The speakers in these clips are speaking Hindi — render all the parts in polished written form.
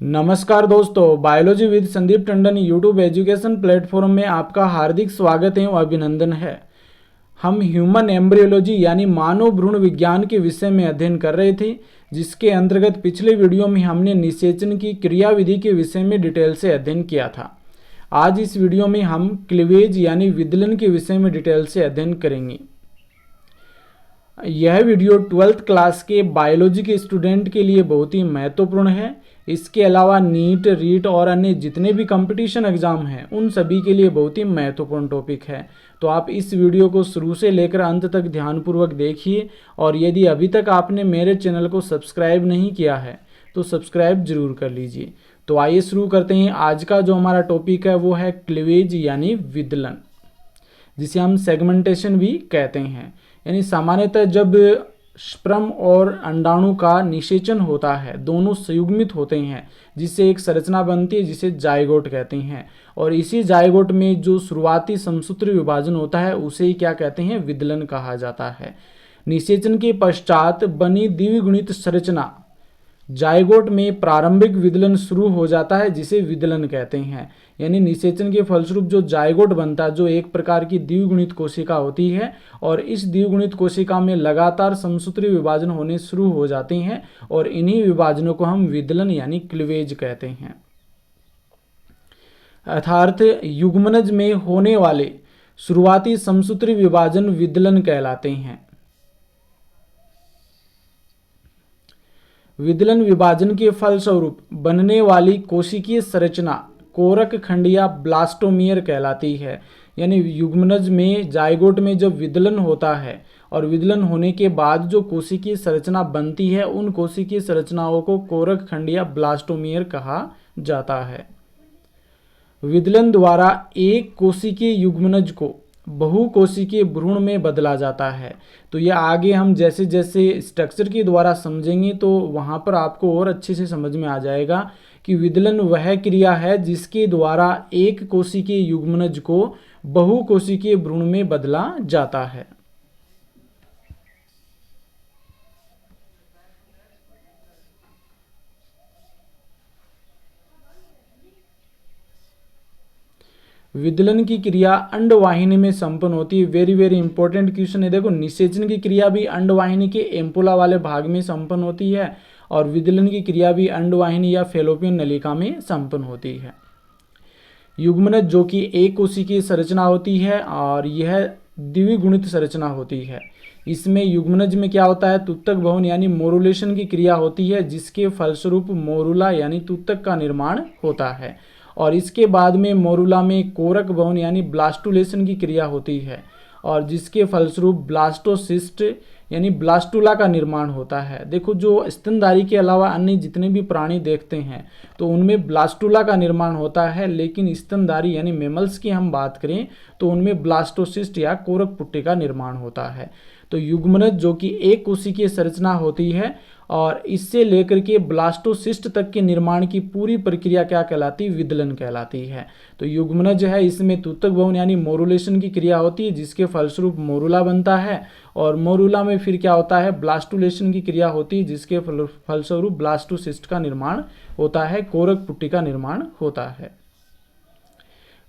नमस्कार दोस्तों, biology with Sandeep Tandon YouTube education platform में आपका हार्दिक स्वागत है और अभिनंदन है। हम ह्यूमन एम्ब्रियोलॉजी यानी मानव भ्रूण विज्ञान के विषय में अध्ययन कर रहे थे, जिसके अंतर्गत पिछले वीडियो में हमने निषेचन की क्रियाविधि के विषय में डिटेल से अध्ययन किया था। आज इस वीडियो में हम क्लीवेज यानी विदलन के विषय में डिटेल से अध्ययन करेंगे। यह वीडियो 12th क्लास के बायोलॉजी के स्टूडेंट के लिए बहुत ही महत्वपूर्ण है। इसके अलावा नीट, रीट और अन्य जितने भी कंपटीशन एग्जाम हैं उन सभी के लिए बहुत ही महत्वपूर्ण टॉपिक है। तो आप इस वीडियो को शुरू से लेकर अंत तक ध्यानपूर्वक देखिए और यदि अभी तक आपने मेरे चैनल को सब्सक्राइब नहीं किया है तो सब्सक्राइब जरूर कर लीजिए। तो आइए शुरू करते हैं। आज का जो हमारा टॉपिक है वो है क्लीवेज यानी विदलन, जिसे हम सेगमेंटेशन भी कहते हैं। यानी सामान्यतः जब स्पर्म और अंडाणु का निषेचन होता है, दोनों संयुग्मित होते हैं, जिससे एक संरचना बनती है जिसे जाइगोट कहते हैं। और इसी जाइगोट में जो शुरुआती समसूत्री विभाजन होता है उसे ही क्या कहते हैं, विदलन कहा जाता है। निषेचन के पश्चात बनी द्विगुणित संरचना जाइगोट में प्रारंभिक विदलन शुरू हो जाता है, जिसे विदलन कहते हैं। यानी निषेचन के फलस्वरूप जो जाइगोट बनता है, जो एक प्रकार की द्विगुणित कोशिका होती है, और इस द्विगुणित कोशिका में लगातार समसूत्री विभाजन होने शुरू हो जाते हैं और इन्हीं विभाजनों को हम विदलन यानी क्लीवेज कहते हैं। अर्थात युग्मनज में होने वाले शुरुआती समसूत्री विभाजन विदलन कहलाते हैं। विदलन विभाजन के फलस्वरूप बनने वाली कोशिकीय संरचना कोरक खंड या ब्लास्टोमियर कहलाती है। यानी युग्मनज में जाइगोट में जब विदलन होता है और विदलन होने के बाद जो कोशिकीय संरचना बनती है, उन कोशिकीय संरचनाओं को कोरक खंड या ब्लास्टोमियर कहा जाता है। विदलन द्वारा एक कोशिकीय युग्मनज को बहुकोशिकीय भ्रूण में बदला जाता है। तो ये आगे हम जैसे जैसे स्ट्रक्चर के द्वारा समझेंगे तो वहाँ पर आपको और अच्छे से समझ में आ जाएगा कि विदलन वह क्रिया है जिसके द्वारा एक कोशिकीय युग्मनज को बहुकोशिकीय भ्रूण में बदला जाता है। विदलन की क्रिया अंडवाहिनी में संपन्न होती है। वेरी वेरी इंपॉर्टेंट क्वेश्चन है। देखो, निषेचन की क्रिया भी अंडवाहिनी के एम्पुला वाले भाग में संपन्न होती है और विदलन की क्रिया भी अंडवाहिनी या फैलोपियन नलिका में संपन्न होती है। युग्मनज जो कि एक कोशिकीय संरचना होती है और यह द्विगुणित संरचना होती है। इसमें युग्मनज में क्या होता है, तुतक भवन यानी मोरुलेशन की क्रिया होती है, जिसके फलस्वरूप मोरुला यानी तुतक का निर्माण होता है। और इसके बाद में मोरुला में कोरक भवन यानी ब्लास्टुलेशन की क्रिया होती है और जिसके फलस्वरूप ब्लास्टोसिस्ट यानी ब्लास्टुला का निर्माण होता है। देखो, जो स्तनधारी के अलावा अन्य जितने भी प्राणी देखते हैं तो उनमें ब्लास्टुला का निर्माण होता है, लेकिन स्तनधारी यानी मेमल्स की हम बात करें तो उनमें ब्लास्टोसिस्ट या कोरक पुट्टी का निर्माण होता है। तो युग्मनज जो कि एक कोशिकीय संरचना होती है और इससे लेकर के ब्लास्टोसिस्ट तक के निर्माण की पूरी प्रक्रिया क्या कहलाती है, विदलन कहलाती है। तो युग्मनज है, इसमें तुतक भवन यानी मोरुलेशन की क्रिया होती है, जिसके फलस्वरूप मोरुला बनता है और मोरुला में फिर क्या होता है, ब्लास्टुलेशन की क्रिया होती है, जिसके फलस्वरूप ब्लास्टोसिस्ट का निर्माण होता है, कोरक पुट्टी का निर्माण होता है।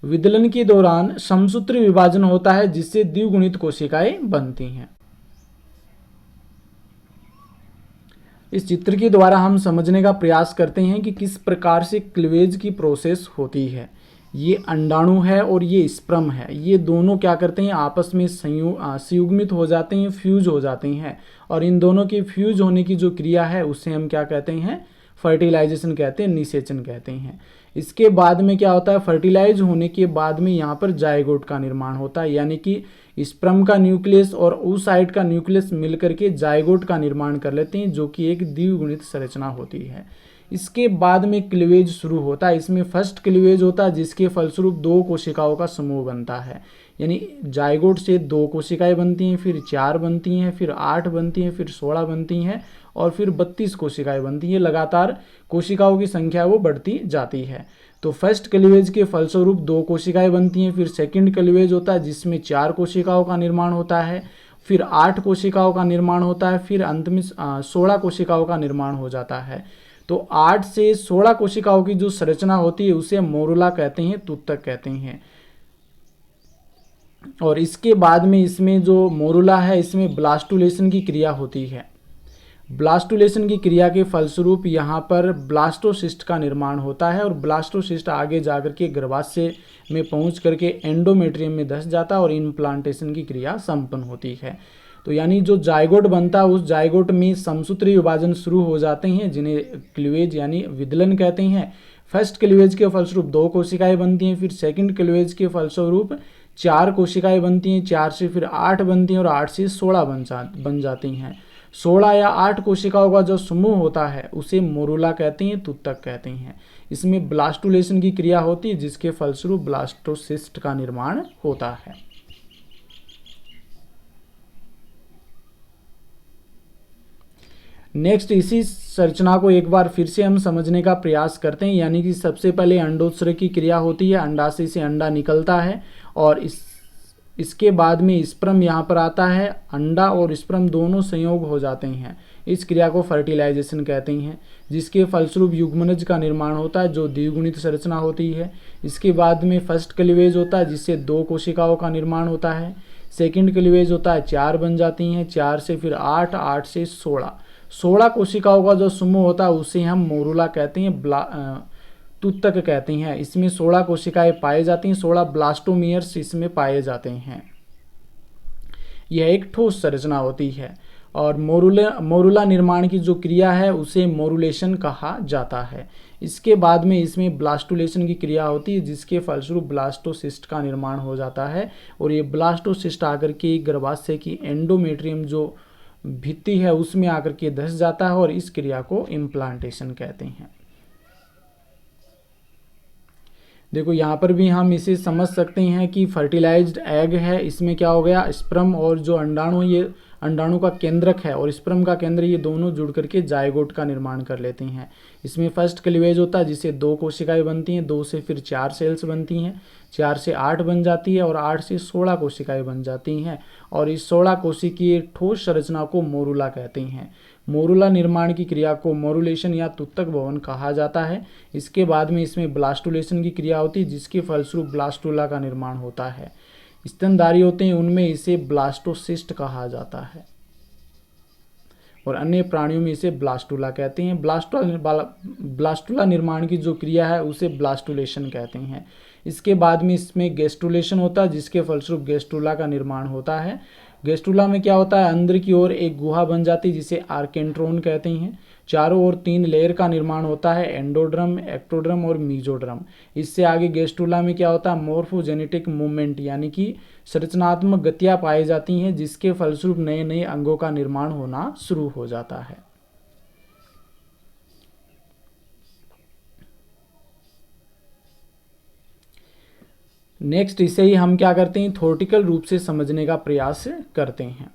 विदलन के दौरान समसूत्री विभाजन होता है, जिससे द्विगुणित कोशिकाएं बनती हैं। इस चित्र के द्वारा हम समझने का प्रयास करते हैं कि किस प्रकार से क्लीवेज की प्रोसेस होती है। ये अंडाणु है और ये स्पर्म है, ये दोनों क्या करते हैं, आपस में संयुग्मित हो जाते हैं, फ्यूज हो जाते हैं। और इन दोनों के फ्यूज होने की जो क्रिया है उसे हम क्या कहते हैं, फर्टिलाइजेशन कहते हैं, निषेचन कहते हैं। इसके बाद में क्या होता है, फर्टिलाइज होने के बाद में यहाँ पर जाइगोट का निर्माण होता है, यानी कि स्पर्म का न्यूक्लियस और oocyte का न्यूक्लियस मिलकर के जाइगोट का निर्माण कर लेते हैं, जो कि एक द्विगुणित संरचना होती है। इसके बाद में क्लीवेज शुरू होता है। इसमें फर्स्ट क्लीवेज होता है, जिसके फलस्वरूप दो कोशिकाओं का समूह बनता है। यानी जाइगोट से दो कोशिकाएं बनती हैं, फिर 4 बनती हैं, फिर 8 बनती हैं, फिर 16 बनती हैं और फिर 32 कोशिकाएं बनती हैं। लगातार कोशिकाओं की संख्या वो बढ़ती जाती है। तो फर्स्ट क्लीवेज के फलस्वरूप 2 कोशिकाएं बनती हैं। फिर सेकंड क्लीवेज होता है, जिसमें 4 कोशिकाओं का निर्माण होता है, फिर 8 कोशिकाओं का निर्माण होता है, फिर अंत में 16 कोशिकाओं का निर्माण हो जाता है। तो 8 से 16 कोशिकाओं की जो संरचना होती है उसे मोरुला कहते हैं, तूतक कहते हैं। और इसके बाद में इसमें जो मोरुला है इसमें ब्लास्टुलेशन की क्रिया होती है। ब्लास्टुलेशन की क्रिया के फलस्वरूप यहाँ पर ब्लास्टोसिस्ट का निर्माण होता है और ब्लास्टोसिस्ट आगे जाकर के गर्भाशय में पहुँच करके एंडोमेट्रियम में धंस जाता है और इम्प्लांटेशन की क्रिया संपन्न होती है। तो यानी जो जायगोट बनता है उस जायगोट में समसूत्री विभाजन शुरू हो जाते हैं जिन्हें क्लीवेज यानी विदलन कहते हैं। फर्स्ट क्लीवेज के फलस्वरूप 2 कोशिकाएं बनती हैं, फिर सेकंड क्लीवेज के फलस्वरूप 4 कोशिकाएं बनती हैं, 4 से फिर 8 बनती हैं और 8 से 16 बन जाती हैं। 16 या 8 कोशिकाओं का जो समूह होता है उसे मोरुला कहते हैं, तूतक कहते हैं। इसमें ब्लास्टुलेशन की क्रिया होती है जिसके फलस्वरूप ब्लास्टोसिस्ट का निर्माण होता है। नेक्स्ट इसी संरचना को एक बार फिर से हम समझने का प्रयास करते हैं। यानी कि सबसे पहले अंडोत्सर्ग की क्रिया होती है, अंडाशय से अंडा निकलता है और इसके बाद में स्पर्म यहाँ पर आता है। अंडा और स्पर्म दोनों संयोग हो जाते हैं, इस क्रिया को फर्टिलाइजेशन कहते हैं, जिसके फलस्वरूप युग्मनज का निर्माण होता है जो द्विगुणित संरचना होती है। इसके बाद में फर्स्ट क्लीवेज होता है जिससे 2 कोशिकाओं का निर्माण होता है। सेकंड क्लीवेज होता है 4 बन जाती हैं, 4 से फिर 8, 8 से 16 कोशिकाओं का जो समूह होता है उसे हम मोरुला कहते हैं, तूतक कहते हैं। इसमें 16 कोशिकाएं पाई जाती हैं, 16 ब्लास्टोमियर्स इसमें पाए जाते हैं। यह एक ठोस संरचना होती है और मोरुला निर्माण की जो क्रिया है उसे मोरुलेशन कहा जाता है। इसके बाद में इसमें ब्लास्टुलेशन की क्रिया होती है जिसके फलस्वरूप ब्लास्टोसिस्ट का निर्माण हो जाता है और ये ब्लास्टोसिस्ट आकर के गर्भाशय की एंडोमेट्रियम जो भित्ति है उसमें आकर के धंस जाता है और इस क्रिया को इम्प्लांटेशन कहते हैं। देखो यहाँ पर भी हम इसे समझ सकते हैं कि फर्टिलाइज्ड एग है, इसमें क्या हो गया, स्पर्म और जो अंडाणु, ये अंडाणु का केंद्रक है और स्पर्म का केंद्र, ये दोनों जुड़ करके जायगोट का निर्माण कर लेते हैं। इसमें फर्स्ट क्लीवेज होता है जिससे 2 कोशिकाएं बनती हैं, 2 से फिर 4 सेल्स बनती हैं, 4 से 8 बन जाती है और 8 से 16 कोशिकाएं बन जाती हैं और इस 16 कोशिकीय ठोस संरचना को मोरुला कहते हैं। मोरुला निर्माण की क्रिया को मोरुलेशन या तूतक भवन कहा जाता है। इसके बाद में इसमें ब्लास्टुलेशन की क्रिया होती है जिसके फलस्वरूप ब्लास्टुला का निर्माण होता है। स्तनधारी होते हैं उनमें इसे ब्लास्टोसिस्ट कहा जाता है और अन्य प्राणियों में इसे ब्लास्टुला कहते हैं। ब्लास्टुला निर्माण की जो क्रिया है उसे ब्लास्टुलेशन कहते हैं। इसके बाद में इसमें गेस्टुलेशन होता है जिसके फलस्वरूप गेस्टुला का निर्माण होता है। गेस्टुला में क्या होता है, अंदर की ओर एक गुहा बन जाती है जिसे आर्केंट्रोन कहते हैं। चारों ओर 3 लेयर का निर्माण होता है, एंडोड्रम, एक्टोड्रम और मीजोड्रम। इससे आगे गेस्टुला में क्या होता है, मोर्फोजेनेटिक मूवमेंट यानी कि संरचनात्मक गतियाँ पाई जाती हैं जिसके फलस्वरूप नए नए अंगों का निर्माण होना शुरू हो जाता है। नेक्स्ट इसे ही हम क्या करते हैं, थ्योरेटिकल रूप से समझने का प्रयास करते हैं।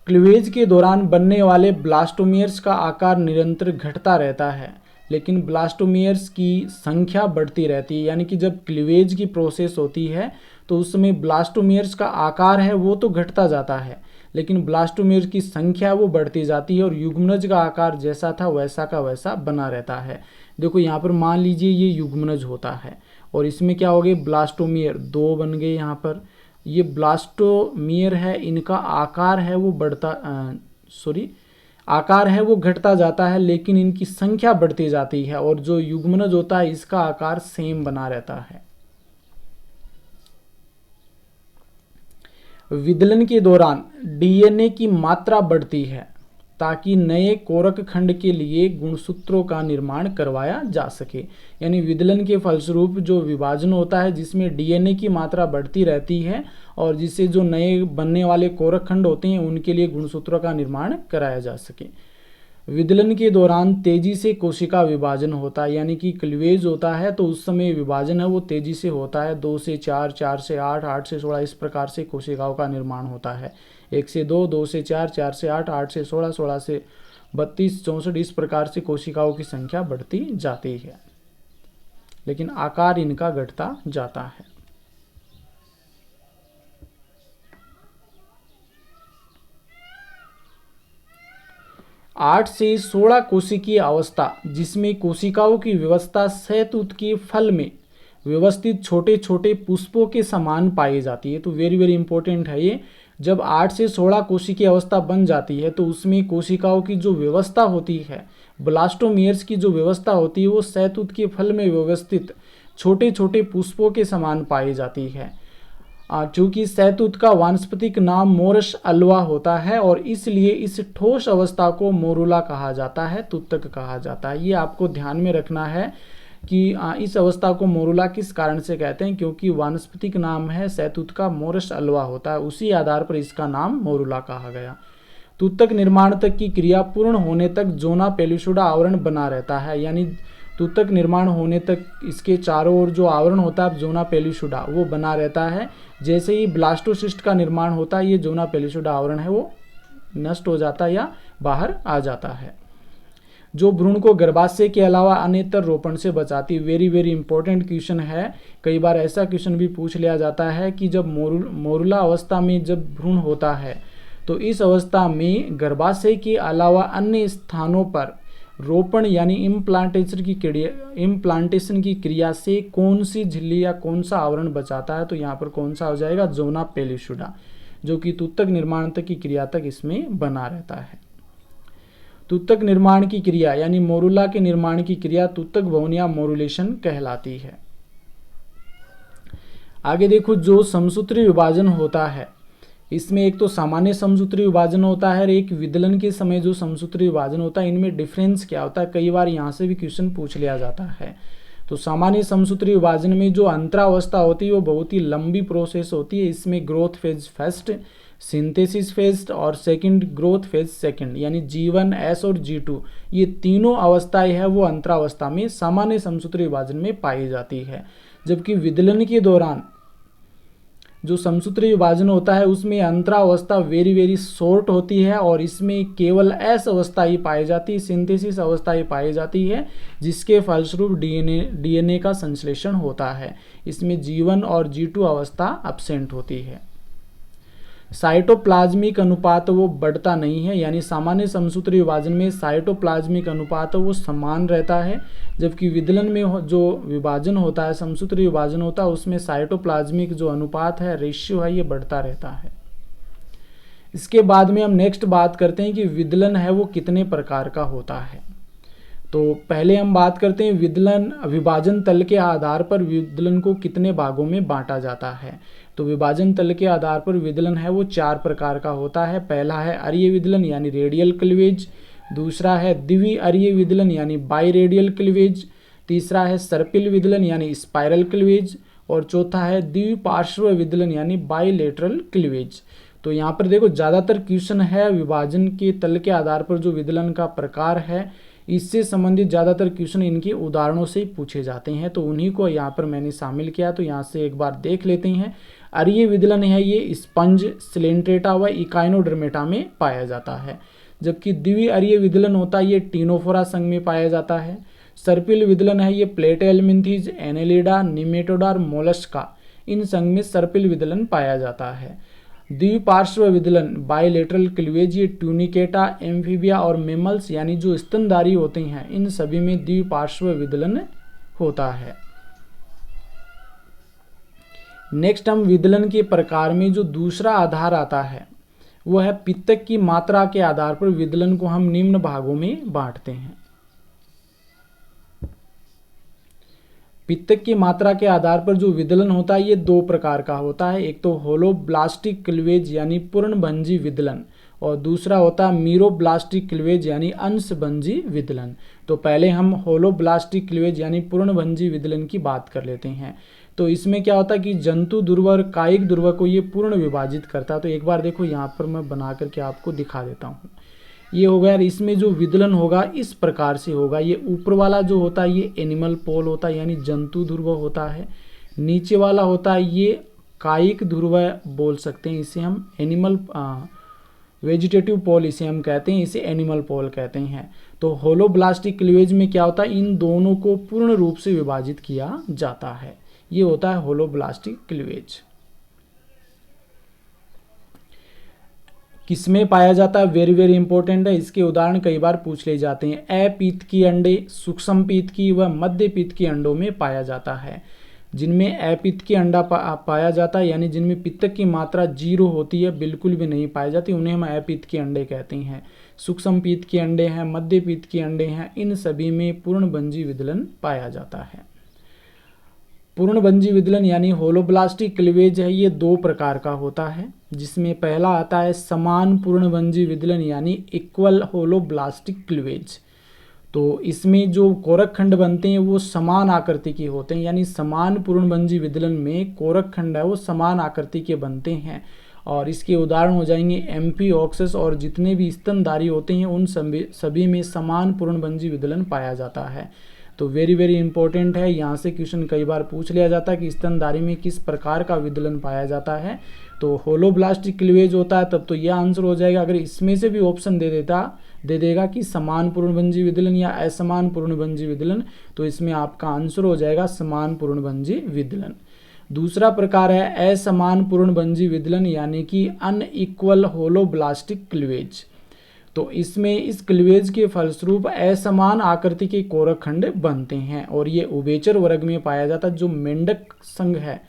क्लीवेज के दौरान बनने वाले ब्लास्टोमियर्स का आकार निरंतर घटता रहता है लेकिन ब्लास्टोमियर्स की संख्या बढ़ती रहती है। यानी कि जब क्लीवेज की प्रोसेस होती है तो उस समय ब्लास्टोमियर्स का आकार है वो तो घटता जाता है लेकिन ब्लास्टोमियर्स की संख्या वो बढ़ती जाती है और युग्मनज का आकार जैसा था वैसा का वैसा बना रहता है। देखो यहाँ पर मान लीजिए ये युग्मनज होता है और इसमें क्या हो गए, ब्लास्टोमियर 2 बन गए। यहाँ पर ये ब्लास्टोमियर है, इनका आकार है वो आकार है वो घटता जाता है लेकिन इनकी संख्या बढ़ती जाती है और जो युग्मनज होता है इसका आकार सेम बना रहता है। विदलन के दौरान डीएनए की मात्रा बढ़ती है ताकि नए कोरक खंड के लिए गुणसूत्रों का निर्माण करवाया जा सके। यानी विदलन के फलस्वरूप जो विभाजन होता है जिसमें डीएनए की मात्रा बढ़ती रहती है और जिससे जो नए बनने वाले कोरक खंड होते हैं उनके लिए गुणसूत्रों का निर्माण कराया जा सके। विदलन के दौरान तेजी से कोशिका विभाजन होता है, यानी कि क्लीवेज होता है तो उस समय विभाजन है वो तेजी से होता है। 2 से 4, 4 से 8, 8 से 16 इस प्रकार से कोशिकाओं का निर्माण होता है। 1 से 2, 2 से 4, 4 से 8, 8 से 16, 16 से 32, 64 इस प्रकार से कोशिकाओं की संख्या बढ़ती जाती है लेकिन आकार इनका घटता जाता है। 8 से 16 कोशिकीय अवस्था जिसमें कोशिकाओं की व्यवस्था शहतूत के फल में व्यवस्थित छोटे छोटे पुष्पों के समान पाई जाती है। तो वेरी वेरी इंपॉर्टेंट है ये। जब 8 से 16 कोशिकीय अवस्था बन जाती है तो उसमें कोशिकाओं की जो व्यवस्था होती है, ब्लास्टोमियर्स की जो व्यवस्था होती है, वो शहतूत के फल में व्यवस्थित छोटे छोटे पुष्पों के समान पाई जाती है। चूंकि शहतूत का वानस्पतिक नाम मोरस अल्वा होता है और इसलिए इस ठोस अवस्था को मोरुला कहा जाता है, तुतक कहा जाता है। ये आपको ध्यान में रखना है कि इस अवस्था को मोरुला किस कारण से कहते हैं, क्योंकि वानस्पतिक नाम है शहतूत का मोरस अल्वा होता है, उसी आधार पर इसका नाम मोरुला कहा गया। तुतक निर्माण तक की क्रिया पूर्ण होने तक जोना पेलिसुडा आवरण बना रहता है, यानी तुतक निर्माण होने तक इसके चारों ओर जो आवरण होता है जोना पेलिसुडा वो बना रहता है। जैसे ही ब्लास्टोसिस्ट का निर्माण होता है, ये जोना पेलिसुडा आवरण है वो नष्ट हो जाता है या बाहर आ जाता है, जो भ्रूण को गर्भाशय के अलावा अन्यतर रोपण से बचाती। वेरी वेरी इंपॉर्टेंट क्वेश्चन है। कई बार ऐसा क्वेश्चन भी पूछ लिया जाता है कि जब मोरुला अवस्था में जब भ्रूण होता है तो इस अवस्था में गर्भाशय के अलावा अन्य स्थानों पर रोपण यानी इम्प्लांटेशन की क्रिया से कौन सी झिल्ली या कौन सा आवरण बचाता है, तो यहाँ पर कौन सा हो जाएगा, जोना पेलिसुडा, जो कि तुतक निर्माण तक की क्रिया तक इसमें बना रहता है। तुतक निर्माण की क्रिया यानी मोरुला के निर्माण की क्रिया तुतक भवन या मोरुलेशन कहलाती है। आगे देखो, जो समसूत्री विभाजन होता है इसमें एक तो सामान्य समसूत्री विभाजन होता है और एक विदलन के समय जो समसूत्री विभाजन होता है, इनमें डिफरेंस क्या होता है, कई बार यहाँ से भी क्वेश्चन पूछ लिया जाता है। तो सामान्य समसूत्री विभाजन में जो अंतरावस्था होती है वो बहुत ही लंबी प्रोसेस होती है। इसमें growth phase first, synthesis phase और सेकंड ग्रोथ फेज सेकंड, यानी G1, S और G2 ये तीनों अवस्थाएं है वो अंतरावस्था में सामान्य समसूत्री विभाजन में पाई जाती है। जबकि विदलन के दौरान जो समसूत्री विभाजन होता है उसमें अंतरावस्था वेरी वेरी शॉर्ट होती है और इसमें केवल S अवस्था ही पाई जाती है, सिंथेसिस अवस्था ही पाई जाती है, जिसके फलस्वरूप डीएनए का संश्लेषण होता है। इसमें G1 और G2 अवस्था एब्सेंट होती है। साइटोप्लाज्मिक अनुपात वो बढ़ता नहीं है, यानी सामान्य समसूत्री विभाजन में साइटोप्लाज्मिक अनुपात वो समान रहता है, जबकि विदलन में जो विभाजन होता है, समसूत्री विभाजन होता है, उसमें साइटोप्लाज्मिक जो अनुपात है, रेशियो है, ये बढ़ता रहता है। इसके बाद में हम नेक्स्ट बात करते हैं कि विदलन है वो कितने प्रकार का होता है। तो पहले हम बात करते हैं विदलन विभाजन तल के आधार पर विदलन को कितने भागों में बांटा जाता है। तो विभाजन तल के आधार पर विदलन है वो 4 प्रकार का होता है। पहला है अरीय विदलन यानी रेडियल क्लीवेज, दूसरा है द्वि अरीय विदलन यानी बाई रेडियल क्लीवेज, तीसरा है सर्पिल विदलन यानी स्पाइरल क्लीवेज और चौथा है द्विपार्श्व विदलन यानी बाईलेटरल क्लीवेज। तो यहाँ पर देखो ज़्यादातर क्वेश्चन है विभाजन के तल के आधार पर जो विदलन का प्रकार है इससे संबंधित ज़्यादातर क्वेश्चन इनके उदाहरणों से ही पूछे जाते हैं, तो उन्हीं को यहाँ पर मैंने शामिल किया। तो यहाँ से एक बार देख लेते हैं। अरीय विदलन है ये स्पंज, सिलेंट्रेटा व इकाइनोडर्मेटा में पाया जाता है, जबकि द्वि अरीय विदलन होता है ये टीनोफोरा संघ में पाया जाता है। सर्पिल विदलन है ये प्लेटेलमिन्थीज, एनेलिडा, निमेटोडा और मोलस्का इन संघ में सर्पिल विदलन पाया जाता है। द्विपार्श्व विदलन बायलेटरल क्लीवेज ये ट्यूनिकेटा, एम्फीबिया और मेमल्स यानी जो स्तनधारी होते हैं इन सभी में द्विपार्श्व विदलन होता है। नेक्स्ट हम विदलन के प्रकार में जो दूसरा आधार आता है वो है पित्तक की मात्रा के आधार पर विदलन को हम निम्न भागों में बांटते हैं। पित्तक की मात्रा के आधार पर जो विदलन होता है ये 2 प्रकार का होता है। एक तो होलोब्लास्टिक क्लीवेज यानी पूर्णभंजी विदलन और दूसरा होता है मीरोब्लास्टिक क्लीवेज यानी अंशभंजी विदलन। तो पहले हम होलोब्लास्टिक क्लीवेज यानी पूर्णभंजी विदलन की बात कर लेते हैं। तो इसमें क्या होता है कि जंतु ध्रुव और कायिक ध्रुव को ये पूर्ण विभाजित करता है। तो एक बार देखो यहाँ पर मैं बना करके आपको दिखा देता हूँ। ये हो गया। इसमें जो विदलन होगा इस प्रकार से होगा। ये ऊपर वाला जो होता है ये एनिमल पोल होता है यानी जंतु ध्रुव होता है। नीचे वाला होता है ये कायिक ध्रुव बोल सकते हैं, इसे हम एनिमल वेजिटेटिव पोल इसे हम कहते हैं, इसे एनिमल पोल कहते हैं। तो होलोब्लास्टिक क्लीवेज में क्या होता है, इन दोनों को पूर्ण रूप से विभाजित किया जाता है। ये होता है होलोब्लास्टिक क्लीवेज। किसमें पाया जाता है, वेरी वेरी इंपॉर्टेंट है। इसके उदाहरण कई बार पूछ ले जाते हैं। अपीत की अंडे सूक्ष्म पीत की व मध्य पीत की अंडों में पाया जाता है। जिनमें अपीत की अंडा पाया जाता है, यानी जिनमें पित्तक की मात्रा 0 होती है, बिल्कुल भी नहीं पाई जाती, उन्हें हम अपीत के अंडे कहते हैं। सूक्ष्म पीत के अंडे हैं, मध्य पीत के अंडे हैं, इन सभी में पूर्णभंजी विदलन पाया जाता है। पूर्णभंजी विदलन यानी होलोब्लास्टिक क्लीवेज है, ये 2 प्रकार का होता है, जिसमें पहला आता है समान पूर्णभंजी विदलन यानी इक्वल होलोब्लास्टिक क्लीवेज। तो इसमें जो कोरक खंड बनते हैं वो समान आकृति के होते हैं, यानी समान पूर्णभंजी विदलन में कोरक खंड है वो समान आकृति के बनते हैं। और इसके उदाहरण हो जाएंगे एम्फीऑक्सस, और जितने भी स्तनधारी होते हैं उन सभी में समान पूर्णभंजी विदलन पाया जाता है। तो वेरी वेरी इंपॉर्टेंट है, यहाँ से क्वेश्चन कई बार पूछ लिया जाता है कि स्तनधारी में किस प्रकार का विदलन पाया जाता है। तो होलोब्लास्टिक क्लीवेज होता है तब तो यह आंसर हो जाएगा। अगर इसमें से भी ऑप्शन दे देगा कि समान पूर्णभंजी विदलन या असमान पूर्णभंजी विदलन, तो इसमें आपका आंसर हो जाएगा समान पूर्णभंजी विदलन। दूसरा प्रकार है असमान पूर्णभंजी विदलन यानी कि अनइक्वल होलोब्लास्टिक क्लीवेज। तो इसमें इस क्लीवेज के फलस्वरूप असमान आकृति के कोरक खंड बनते हैं, और ये उभयचर वर्ग में पाया जाता है। जो मेंढक संघ है,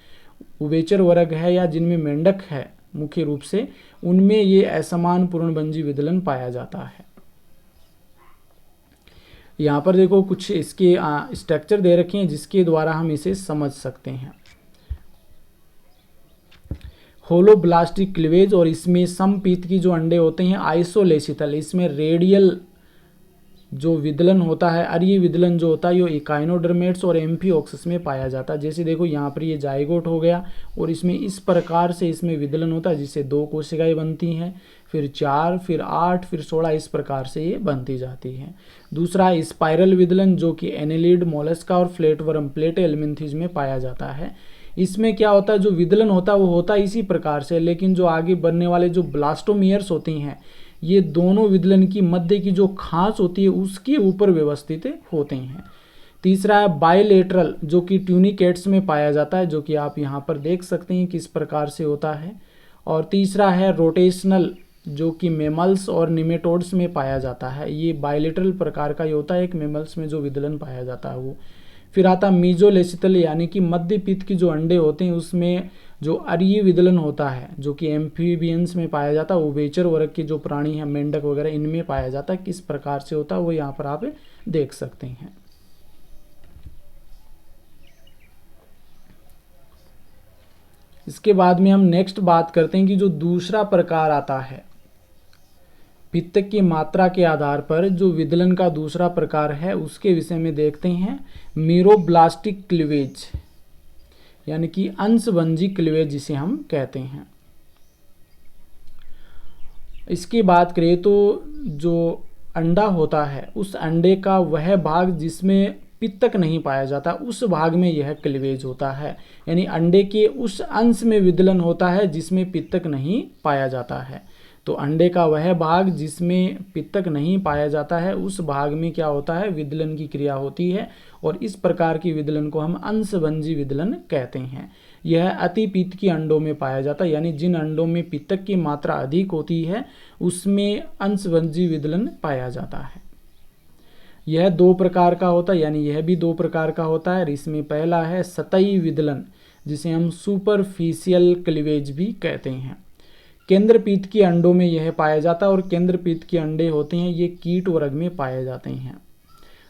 उभयचर वर्ग है या जिनमें मेंढक है मुख्य रूप से, उनमें ये असमान पूर्णभंजी विदलन पाया जाता है। यहाँ पर देखो कुछ इसके स्ट्रक्चर दे रखे हैं जिसके द्वारा हम इसे समझ सकते हैं। होलोब्लास्टिक क्लीवेज, और इसमें समपीत की जो अंडे होते हैं आइसोलेसिथल, इसमें रेडियल जो विदलन होता है, अरीय विदलन जो होता है ये इकाइनोडर्मेट्स और एम्फीऑक्सस में पाया जाता है। जैसे देखो यहाँ पर ये जाइगोट हो गया और इसमें इस प्रकार से इसमें विदलन होता है, जिससे 2 कोशिकाएं बनती हैं, फिर 4, फिर 8, फिर 16, इस प्रकार से ये बनती जाती हैं। दूसरा है स्पाइरल विदलन, जो कि एनेलिड, मोलस्का और फ्लैटवर्म प्लेटेलमिन्थीज में पाया जाता है। इसमें क्या होता है, जो विदलन होता है वो होता है इसी प्रकार से, लेकिन जो आगे बनने वाले जो ब्लास्टोमियर्स होती हैं ये दोनों विदलन की मध्य की जो खांच होती है उसके ऊपर व्यवस्थित होते हैं। तीसरा है बायलेटरल, जो कि ट्यूनिकेट्स में पाया जाता है, जो कि आप यहाँ पर देख सकते हैं किस प्रकार से होता है। और तीसरा है रोटेशनल, जो कि मेमल्स और निमेटोड्स में पाया जाता है। ये बायलेटरल प्रकार का ही होता है, एक मेमल्स में जो विदलन पाया जाता है वो। फिर आता मीजोलेसिथल, यानी कि मध्य पीत की जो अंडे होते हैं उसमें जो अरीय विदलन होता है, जो कि एम्फीबियंस में पाया जाता है, उभयचर वर्ग के जो प्राणी हैं मेंढक वगैरह इनमें पाया जाता है। किस प्रकार से होता है वो यहाँ पर आप देख सकते हैं। इसके बाद में हम नेक्स्ट बात करते हैं कि जो दूसरा प्रकार आता है पित्तक की मात्रा के आधार पर जो विदलन का दूसरा प्रकार है उसके विषय में देखते हैं। मीरोब्लास्टिक क्लीवेज यानी कि अंशभंजी क्लीवेज जिसे हम कहते हैं। इसकी बात करें तो जो अंडा होता है उस अंडे का वह भाग जिसमें पित्तक नहीं पाया जाता उस भाग में यह क्लीवेज होता है, यानी अंडे के उस अंश में विदलन होता है जिसमें पित्तक नहीं पाया जाता है। तो अंडे का वह भाग जिसमें पित्तक नहीं पाया जाता है उस भाग में क्या होता है, विदलन की क्रिया होती है, और इस प्रकार की विदलन को हम अंशभंजी विदलन कहते हैं। यह अतिपीत की अंडों में पाया जाता है, यानी जिन अंडों में पित्तक की मात्रा अधिक होती है उसमें अंशभंजी विदलन पाया जाता है। यह 2 प्रकार का होता है, यानी यह भी 2 प्रकार का होता है। इसमें पहला है सतही विदलन, जिसे हम सुपरफिशियल क्लीवेज भी कहते हैं। केंद्रपीत के अंडों में यह पाया जाता है, और केंद्रपीत के अंडे होते हैं ये कीट वर्ग में पाए जाते हैं।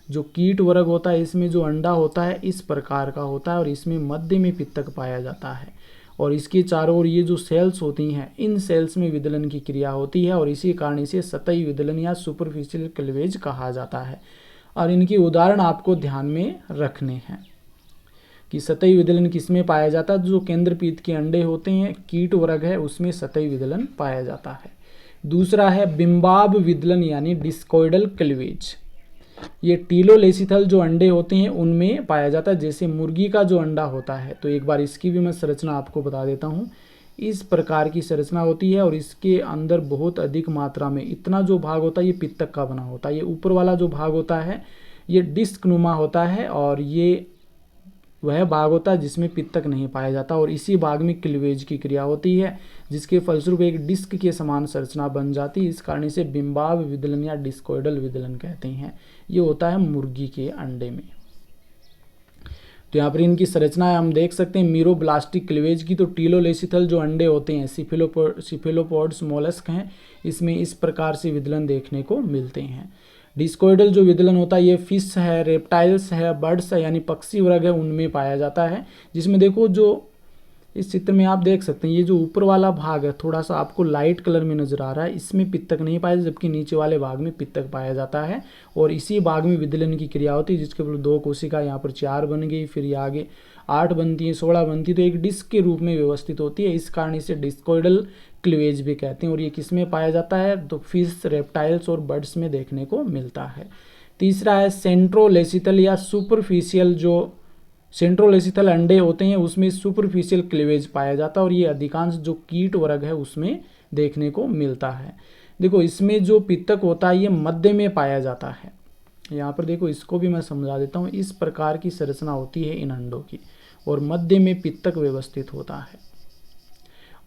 जो कीट वर्ग होता है इसमें जो अंडा होता है इस प्रकार का होता है, और इसमें मध्य में पित्तक पाया जाता है, और इसके चारों ओर ये जो सेल्स होती हैं इन सेल्स में विदलन की क्रिया होती है, और इसी कारण इसे सतही विदलन या सुपरफिशियल क्लीवेज कहा जाता है। और इनकी उदाहरण आपको ध्यान में रखने हैं कि सतही विदलन किसमें पाया जाता है। जो केंद्रपीत के अंडे होते हैं कीट वर्ग है उसमें सतही विदलन पाया जाता है। दूसरा है बिंबाब विदलन यानी डिस्कोइडल क्लीवेज। ये टीलोलेसिथल जो अंडे होते हैं उनमें पाया जाता है, जैसे मुर्गी का जो अंडा होता है। तो एक बार इसकी भी मैं संरचना आपको बता देता हूँ। इस प्रकार की संरचना होती है, और इसके अंदर बहुत अधिक मात्रा में इतना जो भाग होता है ये पित्तक का बना होता है। ये ऊपर वाला जो भाग होता है ये डिस्क नुमा होता है, और ये वह भाग होता है जिसमें पित्तक नहीं पाया जाता, और इसी भाग में क्लीवेज की क्रिया होती है, जिसके फलस्वरूप एक डिस्क के समान संरचना बन जाती है। इस कारण इसे बिंबाव विदलन या डिस्कोइडल विदलन कहते हैं। ये होता है मुर्गी के अंडे में। तो यहाँ पर इनकी संरचना हम देख सकते हैं मीरोब्लास्टिक क्लीवेज की। तो टीलोलेसिथल जो अंडे होते हैं सिफेलोपोड्स मोलस्क हैं, इसमें इस प्रकार से विदलन देखने को मिलते हैं। डिस्कोइडल जो विदलन होता है ये फिश है, रेप्टाइल्स है, बर्ड्स है यानी पक्षी वर्ग है, उनमें पाया जाता है। जिसमें देखो जो इस चित्र में आप देख सकते हैं ये जो ऊपर वाला भाग है थोड़ा सा आपको लाइट कलर में नजर आ रहा है, इसमें पित्तक नहीं पाया, जबकि नीचे वाले भाग में पित्तक पाया जाता है। और इसी भाग में विदलन की क्रिया होती है, जिसके ऊपर 2 कोशिका यहाँ पर 4 बन गई, फिर ये आगे 8 बनती है, 16 बनती है, तो एक डिस्क के रूप में व्यवस्थित होती है। इस कारण इसे डिस्कोइडल क्लीवेज भी कहते हैं। और ये किस में पाया जाता है? तो फिश, रेप्टाइल्स और बर्ड्स में देखने को मिलता है। तीसरा है सेंट्रोलेसिथल या सुपरफिशियल। जो सेंट्रोलेसिथल अंडे होते हैं उसमें सुपरफिशियल क्लीवेज पाया जाता है, और ये अधिकांश जो कीट वर्ग है उसमें देखने को मिलता है। देखो इसमें जो पित्तक होता है ये मध्य में पाया जाता है। यहाँ पर देखो इसको भी मैं समझा देता हूँ। इस प्रकार की संरचना होती है इन अंडों की, और मध्य में पित्तक व्यवस्थित होता है।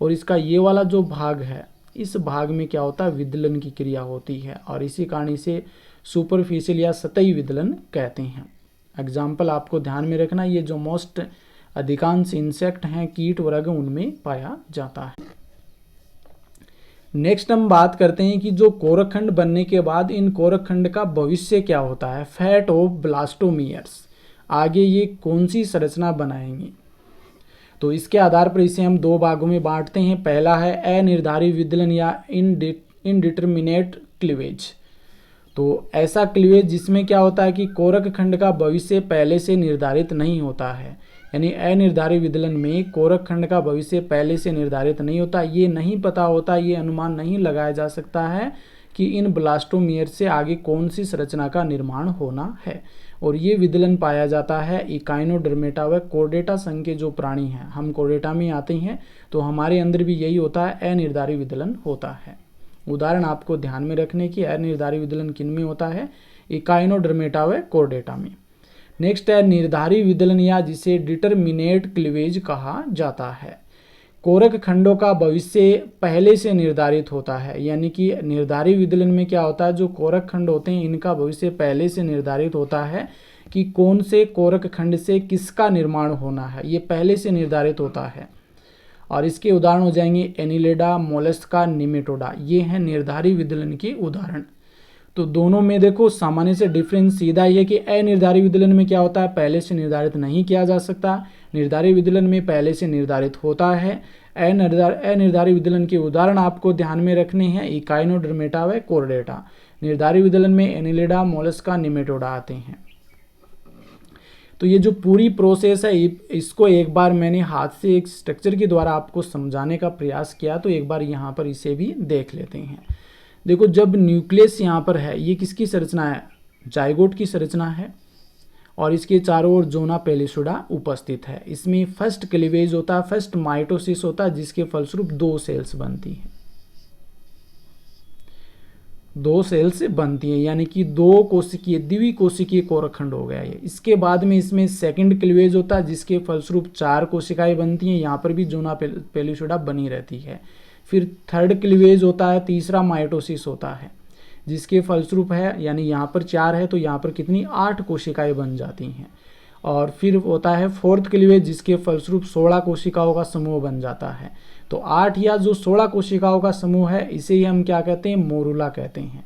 और इसका ये वाला जो भाग है, इस भाग में क्या होता है? विदलन की क्रिया होती है, और इसी कारण इसे सुपरफिशियल या सतही विदलन कहते हैं। एग्जाम्पल आपको ध्यान में रखना, ये जो मोस्ट अधिकांश इंसेक्ट हैं, कीट वर्ग, उनमें पाया जाता है। नेक्स्ट हम बात करते हैं कि जो कोरकखंड बनने के बाद इन कोरकखंड का भविष्य क्या होता है। फैट ऑफ ब्लास्टोमियर्स, आगे ये कौन सी संरचना बनाएंगे? तो इसके आधार पर इसे हम 2 भागों में बांटते हैं। पहला है अनिर्धारित विदलन या इनडिटरमिनेट क्लीवेज। तो ऐसा क्लीवेज जिसमें क्या होता है कि कोरक खंड का भविष्य पहले से निर्धारित नहीं होता है। यानी अनिर्धारित विदलन में कोरक खंड का भविष्य पहले से निर्धारित नहीं होता, ये नहीं पता होता, ये अनुमान नहीं लगाया जा सकता है कि इन ब्लास्टोमियर से आगे कौन सी संरचना का निर्माण होना है। और ये विदलन पाया जाता है इकाइनोडर्मेटा व कोर्डेटा संघ के जो प्राणी हैं, हम कोर्डेटा में आते हैं, तो हमारे अंदर भी यही होता है, अनिर्धारित विदलन होता है। उदाहरण आपको ध्यान में रखने की, अनिर्धारित विदलन किन में होता है? इकाइनोडर्मेटा व कोर्डेटा में। नेक्स्ट है निर्धारित विदलन या जिसे डिटरमिनेट क्लीवेज कहा जाता है। कोरक खंडों का भविष्य पहले से निर्धारित होता है, यानी कि निर्धारित विदलन में क्या होता है, जो कोरक खंड होते हैं इनका भविष्य पहले से निर्धारित होता है कि कौन से कोरक खंड से किसका निर्माण होना है, ये पहले से निर्धारित होता है। और इसके उदाहरण हो जाएंगे एनिलेडा, मोलस्का, निमेटोडा, ये हैं निर्धारित विदलन के उदाहरण। तो दोनों में देखो सामान्य से डिफरेंस सीधा ये कि अनिर्धारित विदलन में क्या होता है, पहले से निर्धारित नहीं किया जा सकता, निर्धारित विदलन में पहले से निर्धारित होता है। अनिर्धारित विदलन के उदाहरण आपको ध्यान में रखने हैं, इकाइनोडर्मेटा व कोर्डेटा। निर्धारित विदलन में एनिलेडा, मोलस्का, निमेटोडा आते हैं। तो ये जो पूरी प्रोसेस है इसको एक बार मैंने हाथ से एक स्ट्रक्चर के द्वारा आपको समझाने का प्रयास किया, तो एक बार यहाँ पर इसे भी देख लेते हैं। देखो जब न्यूक्लियस यहाँ पर है, ये किसकी संरचना है? जाइगोट की संरचना है, और इसके चारों ओर जोना पेलिसुडा उपस्थित है। इसमें फर्स्ट क्लीवेज होता है, फर्स्ट माइटोसिस होता है, जिसके फलस्वरूप 2 सेल्स बनती हैं। 2 सेल्स बनती हैं, यानी कि 2 कोशिकीय द्विकोशिकीय कोरकखंड हो गया ये। इसके बाद में इसमें सेकंड क्लीवेज होता है, जिसके फलस्वरूप 4 कोशिकाएं बनती हैं। यहाँ पर भी जोना पेलिसुडा बनी रहती है। फिर थर्ड क्लीवेज होता है, तीसरा माइटोसिस होता है, जिसके फलस्वरूप है, यानी यहाँ पर 4 है तो यहाँ पर कितनी 8 कोशिकाएं बन जाती हैं। और फिर होता है फोर्थ क्लीवेज, जिसके फलस्वरूप 16 कोशिकाओं का समूह बन जाता है। तो 8 या जो 16 कोशिकाओं का समूह है, इसे ही हम क्या कहते हैं? मोरुला कहते हैं।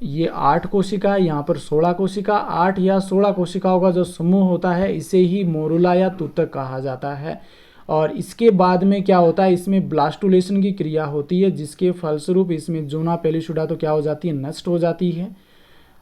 ये 8 कोशिका है, यहाँ पर 16 कोशिका, 8 या 16 कोशिकाओं का जो समूह होता है इसे ही मोरुला या तुतक कहा जाता है। और इसके बाद में क्या होता है, इसमें ब्लास्टुलेशन की क्रिया होती है, जिसके फलस्वरूप इसमें जोना पेलिसुडा तो क्या हो जाती है? नष्ट हो जाती है,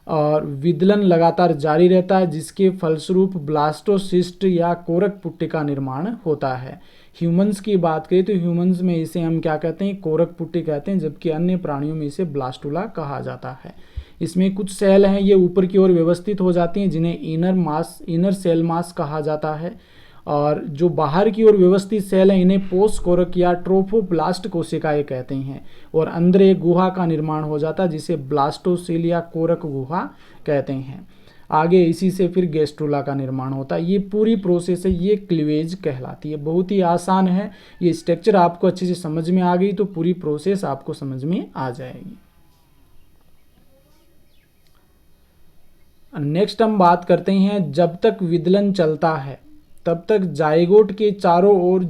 और विदलन लगातार जारी रहता है, जिसके फलस्वरूप ब्लास्टोसिस्ट या कोरक पुट्टी का निर्माण होता है। ह्यूमंस की बात करें तो ह्यूमंस में इसे हम क्या कहते हैं? कोरक पुट्टी कहते हैं, जबकि अन्य प्राणियों में इसे ब्लास्टुला कहा जाता है। इसमें कुछ सेल हैं, ये ऊपर की ओर व्यवस्थित हो जाती हैं, जिन्हें इनर सेल मास कहा जाता है। और जो बाहर की ओर व्यवस्थित सेल हैं, इन्हें पोस्ट कोरक या ट्रोफोब्लास्ट कोशिकाएं कहते हैं। और अंदर एक गुहा का निर्माण हो जाता है, जिसे ब्लास्टोसील या कोरक गुहा कहते हैं। आगे इसी से फिर गैस्ट्रोला का निर्माण होता है। ये पूरी प्रोसेस है, ये क्लीवेज कहलाती है। बहुत ही आसान है, ये स्ट्रक्चर आपको अच्छे से समझ में आ गई तो पूरी प्रोसेस आपको समझ में आ जाएगी। नेक्स्ट हम बात करते हैं, जब तक विदलन चलता है तब तक जाइगोट के चारों ओर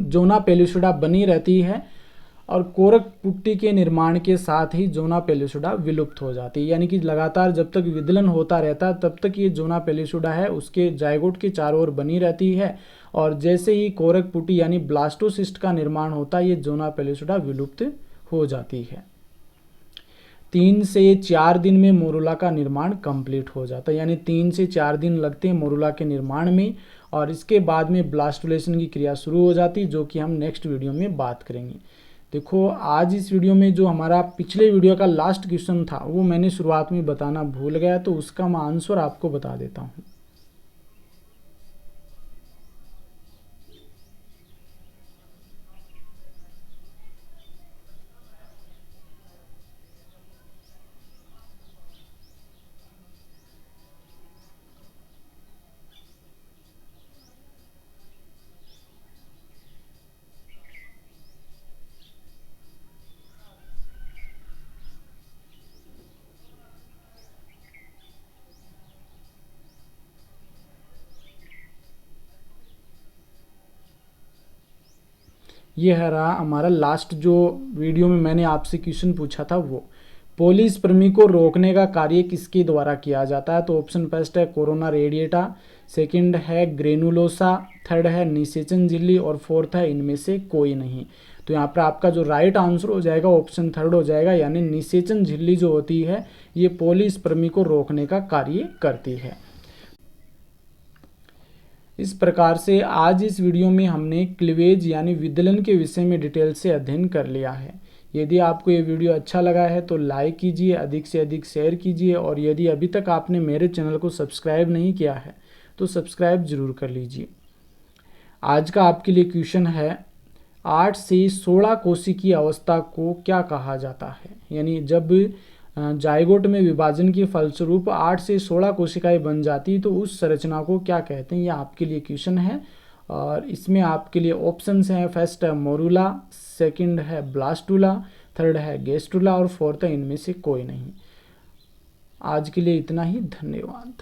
जोना पेलुसिडा बनी रहती है और कोरक पुट्टी के निर्माण के साथ ही जोना पेलुसिडा विलुप्त हो जाती है। यानी कि लगातार जब तक विदलन होता रहता है तब तक ये जोना पेलुसिडा है उसके जाइगोट के चारों ओर बनी रहती है, और जैसे ही कोरक पुट्टी यानी ब्लास्टोसिस्ट का निर्माण होता है ये जोना पेलुसिडा विलुप्त हो जाती है। 3 से 4 दिन में मोरुला का निर्माण कंप्लीट हो जाता है, यानी 3 से 4 दिन लगते हैं मोरुला के निर्माण में, और इसके बाद में ब्लास्टुलेशन की क्रिया शुरू हो जाती है, जो कि हम नेक्स्ट वीडियो में बात करेंगे। देखो, आज इस वीडियो में जो हमारा पिछले वीडियो का लास्ट क्वेश्चन था वो मैंने शुरुआत में बताना भूल गया, तो उसका मैं आंसर आपको बता देता हूँ। ये है रहा हमारा लास्ट जो वीडियो में मैंने आपसे क्वेश्चन पूछा था वो, पॉलीस्पर्मी को रोकने का कार्य किसके द्वारा किया जाता है? तो ऑप्शन फर्स्ट है कोरोना रेडिएटा, सेकंड है ग्रेनुलोसा, थर्ड है निषेचन झिल्ली और फोर्थ है इनमें से कोई नहीं। तो यहाँ पर आपका जो राइट आंसर हो जाएगा ऑप्शन थर्ड हो जाएगा, यानी निषेचन झिल्ली जो होती है ये पॉलीस्पर्मी को रोकने का कार्य करती है। इस प्रकार से आज इस वीडियो में हमने क्लीवेज यानी विदलन के विषय में डिटेल से अध्ययन कर लिया है। यदि आपको ये वीडियो अच्छा लगा है तो लाइक कीजिए, अधिक से अधिक शेयर कीजिए, और यदि अभी तक आपने मेरे चैनल को सब्सक्राइब नहीं किया है तो सब्सक्राइब जरूर कर लीजिए। आज का आपके लिए क्वेश्चन है, 8 से 16 कोशिकीय अवस्था को क्या कहा जाता है? यानी जब जाइगोट में विभाजन के फलस्वरूप 8 से 16 कोशिकाएं बन जाती तो उस संरचना को क्या कहते हैं? ये आपके लिए क्वेश्चन है, और इसमें आपके लिए ऑप्शंस हैं, फर्स्ट है मोरुला, सेकंड है ब्लास्टुला, थर्ड है गैस्ट्रुला और फोर्थ है इनमें से कोई नहीं। आज के लिए इतना ही, धन्यवाद।